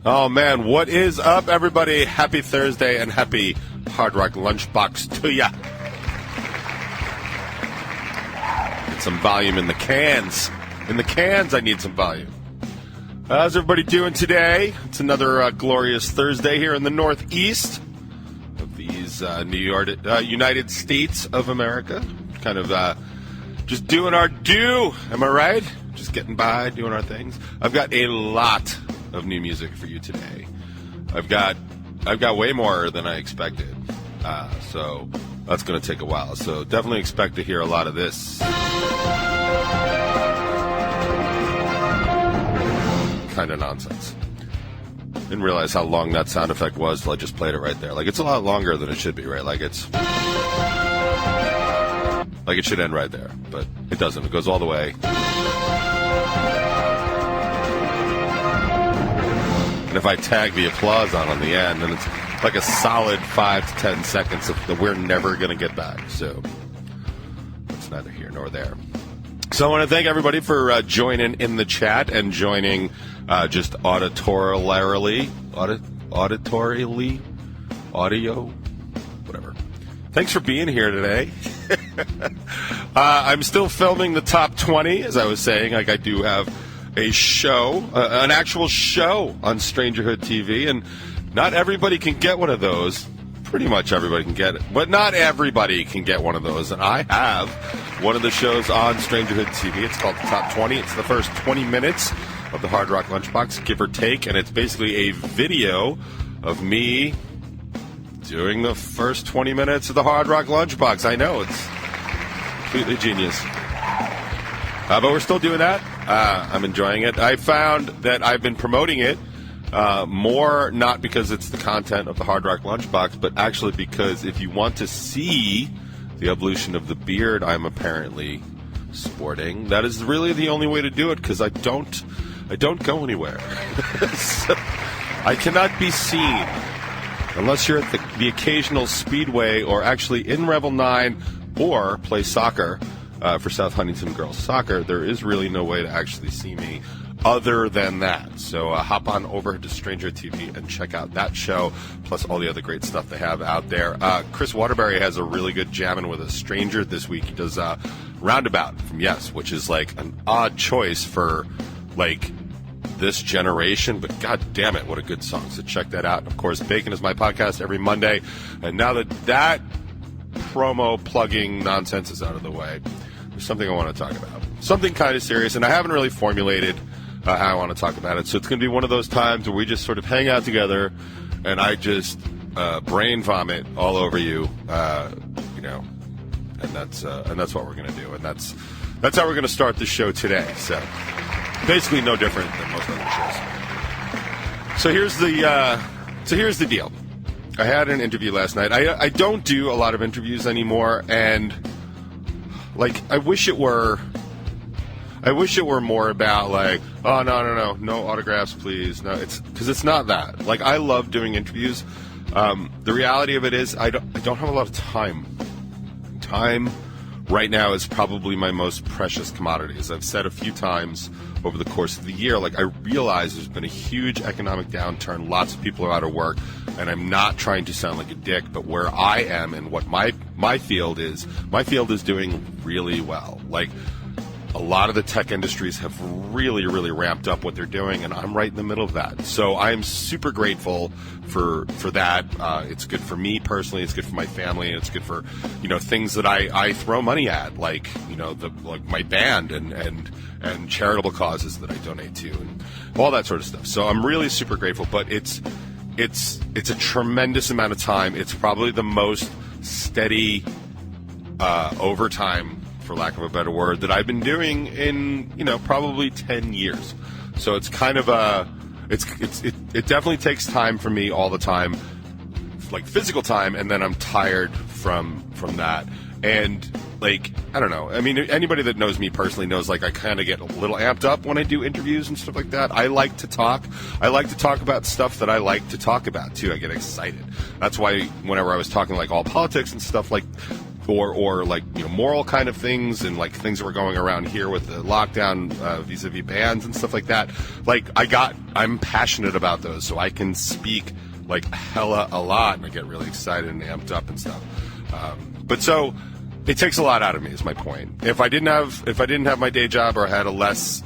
Oh, man, what is up, everybody? Happy Thursday and happy Hard Rock Lunchbox to ya. Get some volume in the cans. In the cans, I need some volume. How's everybody doing today? It's another glorious Thursday here in the Northeast of these United States of America. Kind of just doing our due, am I right? Just getting by, doing our things. I've got a lot of new music for you today. I've got way more than I expected, so that's going to take a while. So definitely expect to hear a lot of this kind of nonsense. Didn't realize how long that sound effect was till I just played it right there. Like, it's a lot longer than it should be, right? Like it should end right there, but it doesn't. It goes all the way. And if I tag the applause on the end, then it's like a solid 5 to 10 seconds that we're never going to get back. So that's neither here nor there. So I want to thank everybody for joining in the chat and joining just auditorially, audio, whatever. Thanks for being here today. I'm still filming the top 20, as I was saying. Like, I do have a show, an actual show on Strangerhood TV, and not everybody can get one of those. Pretty much everybody can get it, but not everybody can get one of those. And I have one of the shows on Strangerhood TV. It's called the Top 20. It's the first 20 minutes of the Hard Rock Lunchbox, give or take, and it's basically a video of me doing the first 20 minutes of the Hard Rock Lunchbox. I know, it's completely genius. But we're still doing that. I'm enjoying it. I found that I've been promoting it more, not because it's the content of the Hard Rock Lunchbox, but actually because if you want to see the evolution of the beard I'm apparently sporting, that is really the only way to do it, because I don't go anywhere. So I cannot be seen unless you're at the occasional Speedway or actually in Revel 9 or play soccer. For South Huntington Girls Soccer, there is really no way to actually see me other than that. So hop on over to Stranger TV and check out that show, plus all the other great stuff they have out there. Chris Waterbury has a really good Jammin' with a Stranger this week. He does Roundabout from Yes, which is like an odd choice for like this generation, but god damn it, what a good song. So check that out. And of course, Bacon is my podcast every Monday. And now that promo plugging nonsense is out of the way, there's something I want to talk about. Something kind of serious, and I haven't really formulated how I want to talk about it. So it's going to be one of those times where we just sort of hang out together, and I just brain vomit all over you, and that's what we're going to do, and that's how we're going to start the show today. So basically, no different than most other shows. So here's the deal. I had an interview last night. I don't do a lot of interviews anymore, and like, I wish it were more about like, oh, no autographs, please. No, it's because it's not that. Like, I love doing interviews. The reality of it is I don't have a lot of time. Time right now is probably my most precious commodity. As I've said a few times over the course of the year, like, I realize there's been a huge economic downturn. Lots of people are out of work, and I'm not trying to sound like a dick, but where I am and what my field is doing really well. Like, a lot of the tech industries have really, really ramped up what they're doing, and I'm right in the middle of that. So I'm super grateful for that. It's good for me personally. It's good for my family. And it's good for, things that I throw money at, like, like my band and charitable causes that I donate to and all that sort of stuff. So I'm really super grateful, but it's a tremendous amount of time. It's probably the most steady overtime, for lack of a better word, that I've been doing in, probably 10 years. So it's kind of it definitely takes time for me all the time, like physical time, and then I'm tired from that. And like, I don't know. I mean, anybody that knows me personally knows, like, I kind of get a little amped up when I do interviews and stuff like that. I like to talk. I like to talk about stuff that I like to talk about, too. I get excited. That's why whenever I was talking, like, all politics and stuff, like, or like, you know, moral kind of things, and like things that were going around here with the lockdown vis-a-vis bans and stuff like that. Like I'm passionate about those, so I can speak like hella a lot, and I get really excited and amped up and stuff. But so it takes a lot out of me, is my point. If I didn't have my day job, or had a less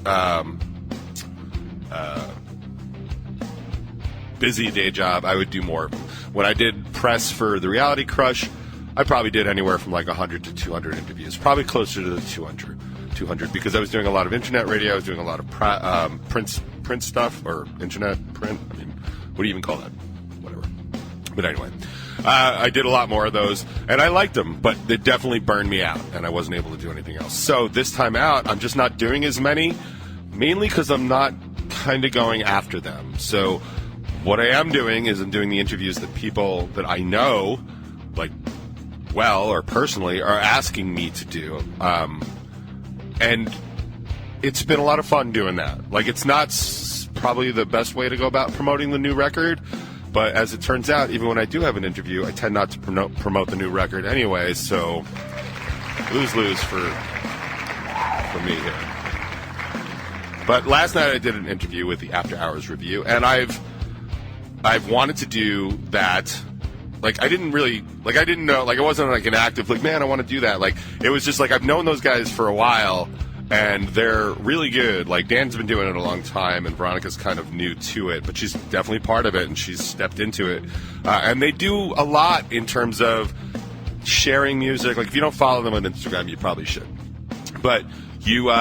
busy day job, I would do more of them. When I did press for the Reality Crush, I probably did anywhere from like 100 to 200 interviews, probably closer to the 200, because I was doing a lot of internet radio, I was doing a lot of print stuff, or internet print. I mean, what do you even call that? Whatever. But anyway, I did a lot more of those, and I liked them, but they definitely burned me out, and I wasn't able to do anything else. So this time out, I'm just not doing as many, mainly because I'm not kind of going after them. So what I am doing is I'm doing the interviews that people that I know, like, well, or personally, are asking me to do. And it's been a lot of fun doing that. Like, it's not probably the best way to go about promoting the new record, but as it turns out, even when I do have an interview, I tend not to promote the new record anyway, so lose-lose for me here. But last night I did an interview with the After Hours Review, and I've wanted to do that. Like, I didn't know, like, it wasn't like an active, like, man, I want to do that. Like, it was just like, I've known those guys for a while, and they're really good. Like, Dan's been doing it a long time, and Veronica's kind of new to it, but she's definitely part of it, and she's stepped into it. And they do a lot in terms of sharing music. Like, if you don't follow them on Instagram, you probably should. But you,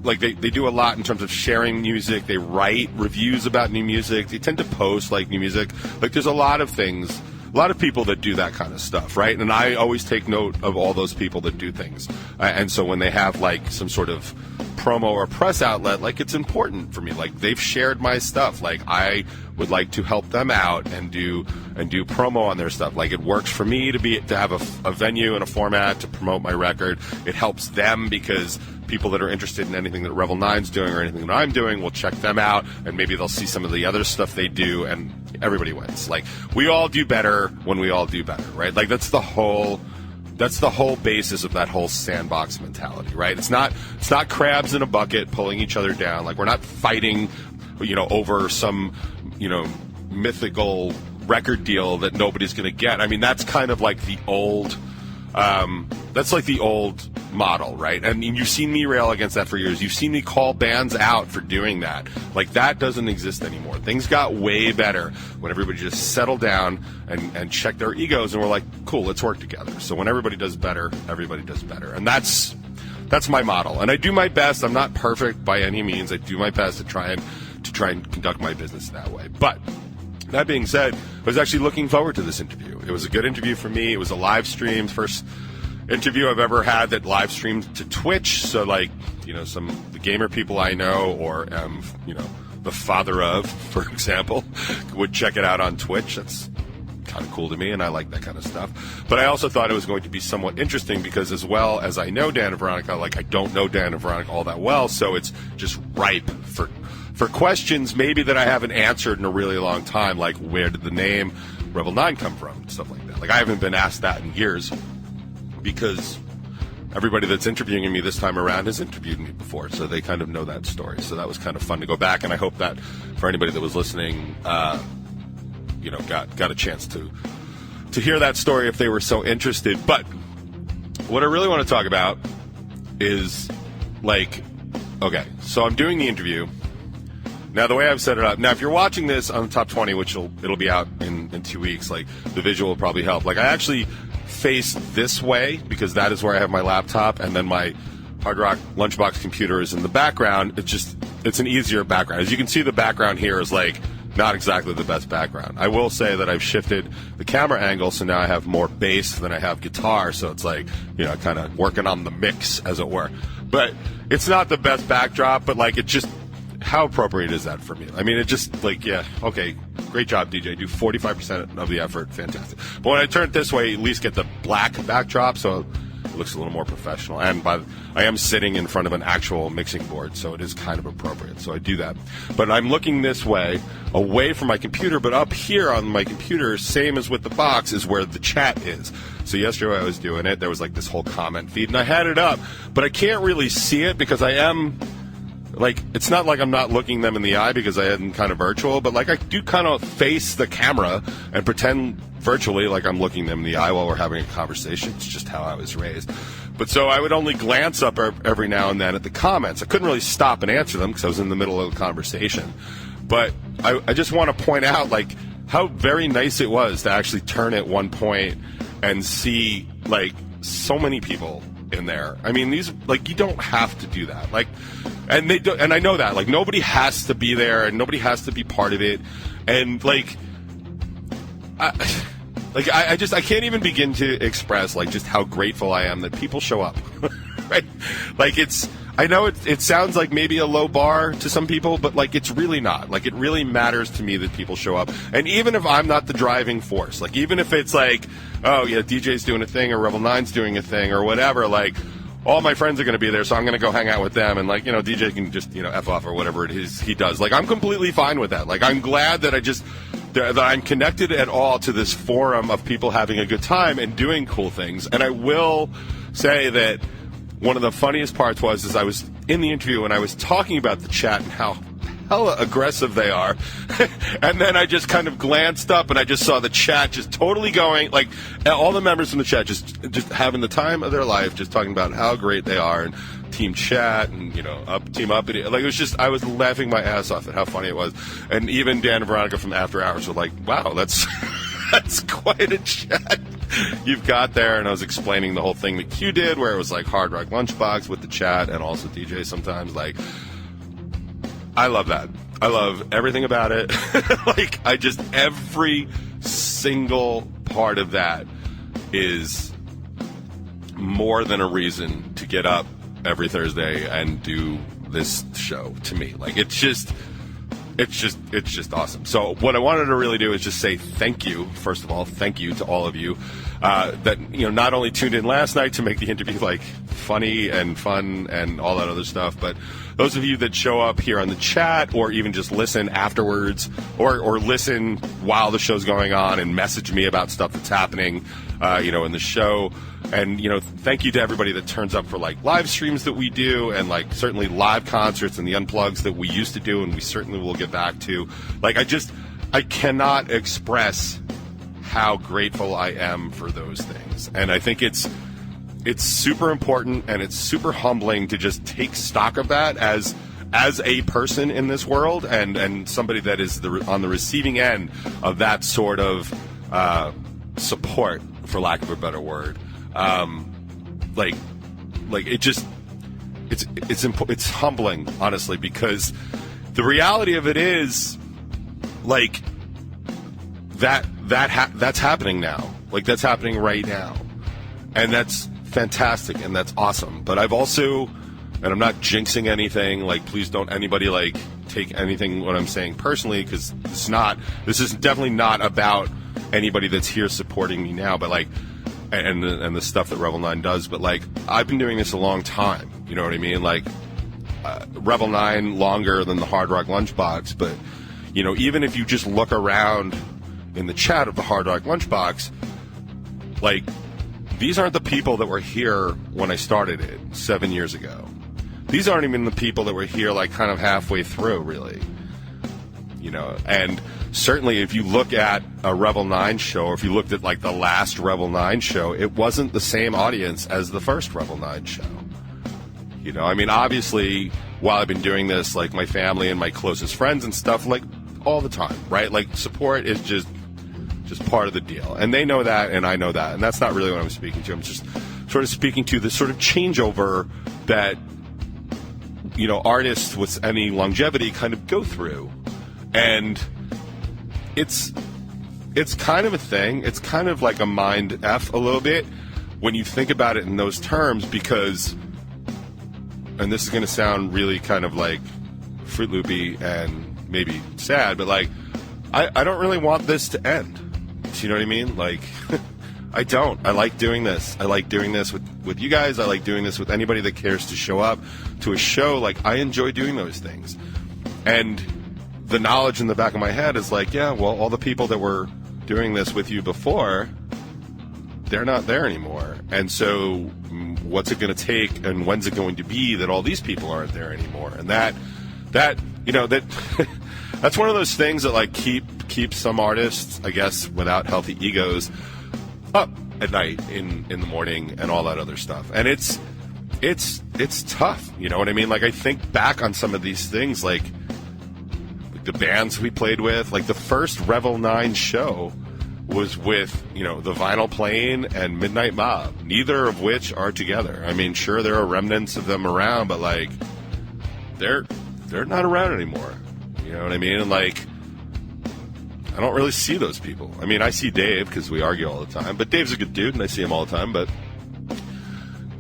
like, they do a lot in terms of sharing music. They write reviews about new music. They tend to post, like, new music. Like, there's a lot of things, a lot of people that do that kind of stuff, right? And I always take note of all those people that do things. And so when they have, like, some sort of promo or press outlet, like, it's important for me. Like, they've shared my stuff. Like, I would like to help them out and do promo on their stuff. Like, it works for me to have a venue and a format to promote my record. It helps them because people that are interested in anything that Revel 9's doing or anything that I'm doing will check them out, and maybe they'll see some of the other stuff they do, and everybody wins. Like, we all do better when we all do better, right? Like, that's the whole basis of that whole sandbox mentality, right? It's not crabs in a bucket pulling each other down. Like, we're not fighting, you know, over some, you know, mythical record deal that nobody's going to get. I mean, that's kind of like the old model, right? And you've seen me rail against that for years. You've seen me call bands out for doing that. Like, that doesn't exist anymore. Things got way better when everybody just settled down and checked their egos and were like, cool, let's work together. So when everybody does better, everybody does better. And that's my model. And I do my best. I'm not perfect by any means. I do my best to try and conduct my business that way. But that being said, I was actually looking forward to this interview. It was a good interview for me. It was a live stream, first interview I've ever had that live streamed to Twitch. So, like, you know, the gamer people I know, or you know, the father of, for example, would check it out on Twitch. That's kind of cool to me, and I like that kind of stuff. But I also thought it was going to be somewhat interesting because, as well as I know Dan and Veronica, like, I don't know Dan and Veronica all that well, so it's just ripe for questions maybe that I haven't answered in a really long time, like, where did the name Revel 9 come from, stuff like that. Like, I haven't been asked that in years, because everybody that's interviewing me this time around has interviewed me before, so they kind of know that story. So that was kind of fun to go back, and I hope that for anybody that was listening, you know, got a chance to hear that story if they were so interested. But what I really want to talk about is, like, okay, so I'm doing the interview. Now, the way I've set it up, now, if you're watching this on the Top 20, which it'll be out in 2 weeks, like, the visual will probably help. Like, I actually face this way because that is where I have my laptop, and then my Hard Rock Lunchbox computer is in the background. It's an easier background. As you can see, the background here is, like, not exactly the best background. I will say that I've shifted the camera angle, so now I have more bass than I have guitar, so it's like, you know, kind of working on the mix, as it were. But it's not the best backdrop, but, like, it just, how appropriate is that for me? I mean, it just, like, yeah, okay, great job, DJ. Do 45% of the effort. Fantastic. But when I turn it this way, at least get the black backdrop, so It looks a little more professional. And I am sitting in front of an actual mixing board, so it is kind of appropriate. So I do that. But I'm looking this way, away from my computer, but up here on my computer, same as with the box, is where the chat is. So yesterday I was doing it. There was like this whole comment feed, and I had it up, but I can't really see it because I am... Like, it's not like I'm not looking them in the eye because I am kind of virtual, but, like, I do kind of face the camera and pretend virtually like I'm looking them in the eye while we're having a conversation. It's just how I was raised. But so I would only glance up every now and then at the comments. I couldn't really stop and answer them because I was in the middle of the conversation. But I just want to point out, like, how very nice it was to actually turn at one point and see, like, so many people in there. I mean, these, like, you don't have to do that. Like, and they do, and I know that, like, nobody has to be there and nobody has to be part of it. And like, I can't even begin to express, like, just how grateful I am that people show up. Right? Like, I know it sounds like maybe a low bar to some people, but, like, it's really not. Like, it really matters to me that people show up. And even if I'm not the driving force, like, even if it's like, oh, yeah, DJ's doing a thing or Rebel 9's doing a thing or whatever, like, all my friends are going to be there, so I'm going to go hang out with them, and, like, you know, DJ can just, you know, F off or whatever it is he does. Like, I'm completely fine with that. Like, I'm glad that that I'm connected at all to this forum of people having a good time and doing cool things. And I will say that one of the funniest parts was I was in the interview and I was talking about the chat and how hella aggressive they are. And then I just kind of glanced up and I just saw the chat just totally going, like, all the members in the chat just having the time of their life, just talking about how great they are, and team chat and, you know, team up. And like, it was just, I was laughing my ass off at how funny it was. And even Dan and Veronica from After Hours were like, wow, that's quite a chat you've got there. And I was explaining the whole thing that Q did, where it was like Hard Rock Lunchbox with the chat and also DJ sometimes. Like, I love that. I love everything about it. Like, every single part of that is more than a reason to get up every Thursday and do this show to me. Like, it's just awesome. So what I wanted to really do is just say thank you. First of all, thank you to all of you that, you know, not only tuned in last night to make the interview, like, funny and fun and all that other stuff, but those of you that show up here on the chat or even just listen afterwards or listen while the show's going on and message me about stuff that's happening, you know, in the show. And, you know, thank you to everybody that turns up for, like, live streams that we do and, like, certainly live concerts and the unplugs that we used to do and we certainly will get back to. Like, I cannot express how grateful I am for those things. And I think it's super important and it's super humbling to just take stock of that as a person in this world and somebody that is on the receiving end of that sort of support, for lack of a better word. It's humbling, honestly, because the reality of it is, like, that's happening now. Like, that's happening right now. And that's fantastic and that's awesome. But I've also, and I'm not jinxing anything, like, please don't anybody, like, take anything what I'm saying personally, because this is definitely not about anybody that's here supporting me now, but, like, and the stuff that Rebel 9 does, but, like, I've been doing this a long time, you know what I mean? Like, Rebel 9 longer than the Hard Rock Lunchbox, but, you know, even if you just look around in the chat of the Hard Rock Lunchbox, like, these aren't the people that were here when I started it 7 years ago. These aren't even the people that were here, like, kind of halfway through, really. You know, and certainly if you look at a Rebel 9 show, or if you looked at, like, the last Rebel 9 show, it wasn't the same audience as the first Rebel 9 show. You know, I mean, obviously, while I've been doing this, like, my family and my closest friends and stuff, like, all the time, right? Like, support is just part of the deal. And they know that, and I know that. And that's not really what I'm speaking to. I'm just sort of speaking to this sort of changeover that, you know, artists with any longevity kind of go through. And it's kind of a thing. It's kind of like a mind F a little bit when you think about it in those terms, because, and this is going to sound really kind of like Fruit Loopy and maybe sad, but, like, I don't really want this to end. Do you know what I mean? Like, I don't. I like doing this. I like doing this with you guys. I like doing this with anybody that cares to show up to a show. Like, I enjoy doing those things. And the knowledge in the back of my head is like, yeah, well, all the people that were doing this with you before, they're not there anymore. And so what's it going to take and when's it going to be that all these people aren't there anymore? And that you know, that that's one of those things that like keep some artists, I guess, without healthy egos up at night in the morning and all that other stuff. And it's tough, you know what I mean? Like, I think back on some of these things, like the bands we played with, like the first Revel 9 show was with, you know, the Vinyl Plane and Midnight Mob, neither of which are together. I mean, sure, there are remnants of them around, but like they're not around anymore. You know what I mean? And like, I don't really see those people. I mean, I see Dave because we argue all the time, but Dave's a good dude and I see him all the time, but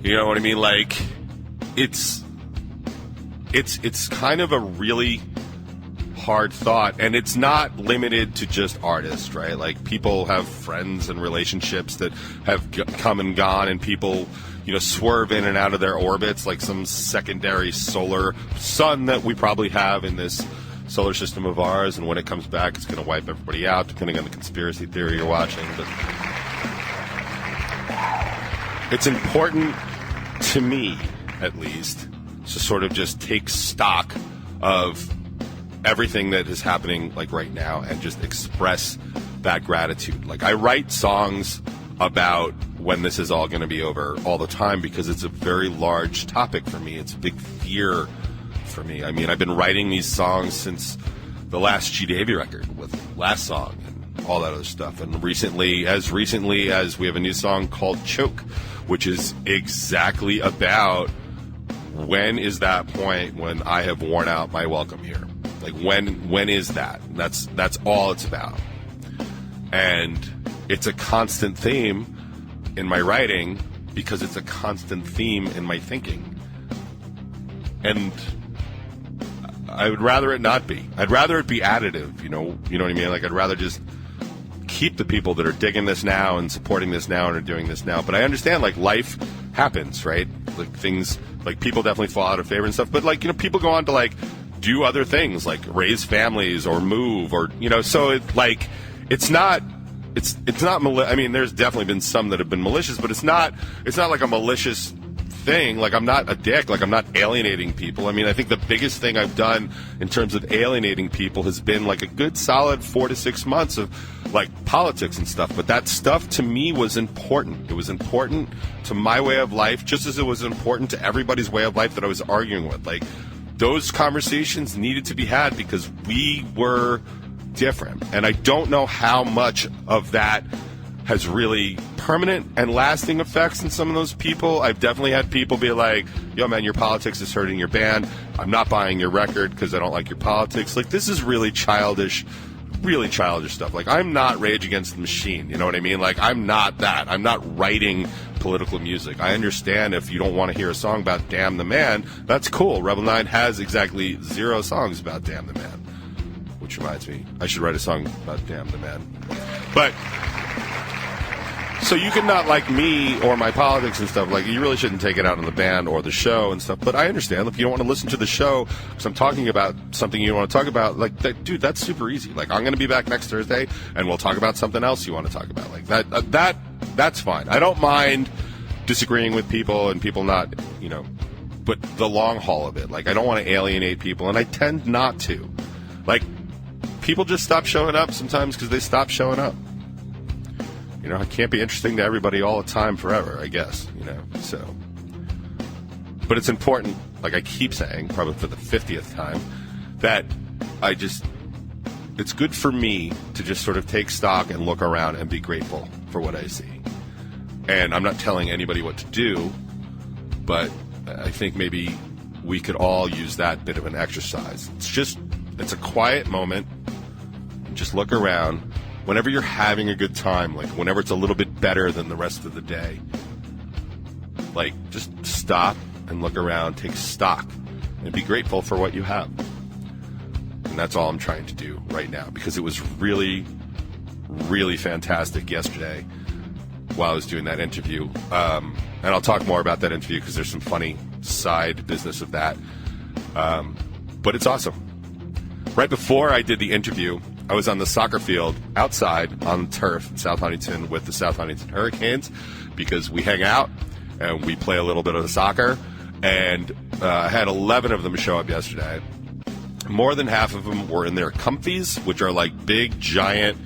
you know what I mean? Like, it's kind of a really hard thought, and it's not limited to just artists, right? Like, people have friends and relationships that have come and gone, and people, you know, swerve in and out of their orbits like some secondary solar sun that we probably have in this solar system of ours, and when it comes back, it's going to wipe everybody out, depending on the conspiracy theory you're watching. But it's important to me, at least, to sort of just take stock of everything that is happening, like, right now, and just express that gratitude. Like, I write songs about when this is all going to be over all the time because it's a very large topic for me. It's a big fear for me. I mean, I've been writing these songs since the last G. Davy record with Last Song and all that other stuff. And recently as we have a new song called Choke, which is exactly about when is that point when I have worn out my welcome here. Like, when is that? That's all it's about. And it's a constant theme in my writing because it's a constant theme in my thinking. And I would rather it not be. I'd rather it be additive, you know what I mean? Like, I'd rather just keep the people that are digging this now and supporting this now and are doing this now. But I understand, like, life happens, right? Like, things, like, people definitely fall out of favor and stuff. But, like, you know, people go on to, like, do other things, like raise families or move, or, you know, so it's not I mean, there's definitely been some that have been malicious, but it's not like a malicious thing. Like, I'm not a dick. Like, I'm not alienating people. I mean, I think the biggest thing I've done in terms of alienating people has been like a good solid 4 to 6 months of like politics and stuff. But that stuff to me was important. It was important to my way of life, just as it was important to everybody's way of life that I was arguing with. Like, those conversations needed to be had because we were different. And I don't know how much of that has really permanent and lasting effects in some of those people. I've definitely had people be like, yo, man, your politics is hurting your band. I'm not buying your record because I don't like your politics. Like, this is really childish stuff. Like, I'm not Rage Against the Machine. You know what I mean? Like, I'm not that. I'm not writing political music. I understand if you don't want to hear a song about Damn the Man, that's cool. Rebel 9 has exactly 0 songs about Damn the Man. Which reminds me, I should write a song about Damn the Man. But, so you can not like me or my politics and stuff. Like, you really shouldn't take it out on the band or the show and stuff. But I understand if you don't want to listen to the show because I'm talking about something you don't want to talk about. Like, dude, that's super easy. Like, I'm going to be back next Thursday and we'll talk about something else you want to talk about. Like, that's fine. I don't mind disagreeing with people and people not, you know, but the long haul of it. Like, I don't want to alienate people, and I tend not to. Like, people just stop showing up sometimes because they stop showing up. You know, I can't be interesting to everybody all the time forever, I guess, you know, so. But it's important, like I keep saying, probably for the 50th time, that it's good for me to just sort of take stock and look around and be grateful for what I see. And I'm not telling anybody what to do, but I think maybe we could all use that bit of an exercise. It's a quiet moment. Just look around. Whenever you're having a good time, like whenever it's a little bit better than the rest of the day, like just stop and look around, take stock, and be grateful for what you have. And that's all I'm trying to do right now, because it was really, really fantastic yesterday while I was doing that interview. And I'll talk more about that interview because there's some funny side business of that. But it's awesome. Right before I did the interview, I was on the soccer field outside on turf in South Huntington with the South Huntington Hurricanes because we hang out and we play a little bit of soccer. And I had 11 of them show up yesterday. More than half of them were in their comfies, which are like big, giant,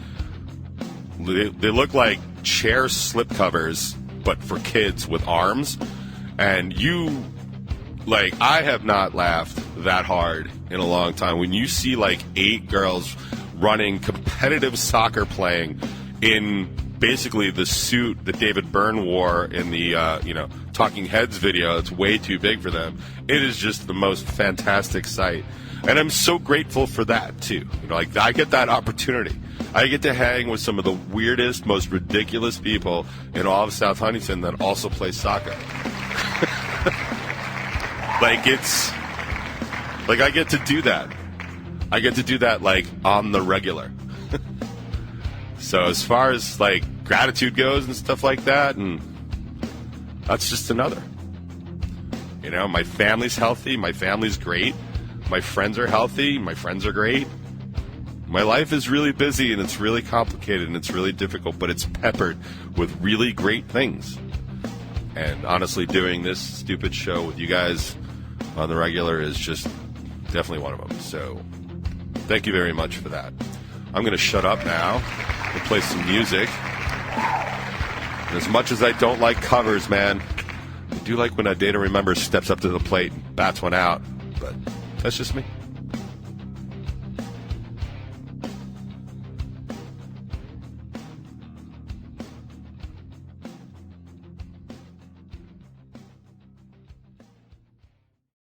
they look like chair slip covers, but for kids with arms. And I have not laughed that hard in a long time. When you see like 8 girls running competitive soccer playing in basically the suit that David Byrne wore in the Talking Heads video, it's way too big for them. It is just the most fantastic sight. And I'm so grateful for that too. I get that opportunity. I get to hang with some of the weirdest, most ridiculous people in all of South Huntington that also play soccer. I get to do that. I get to do that, on the regular. So as far as, gratitude goes and stuff like that, and that's just another. My family's healthy. My family's great. My friends are healthy. My friends are great. My life is really busy, and it's really complicated, and it's really difficult, but it's peppered with really great things. And honestly, doing this stupid show with you guys on the regular is just definitely one of them. So thank you very much for that. I'm going to shut up now and play some music. And as much as I don't like covers, man, I do like when A Day to Remember steps up to the plate and bats one out. But that's just me.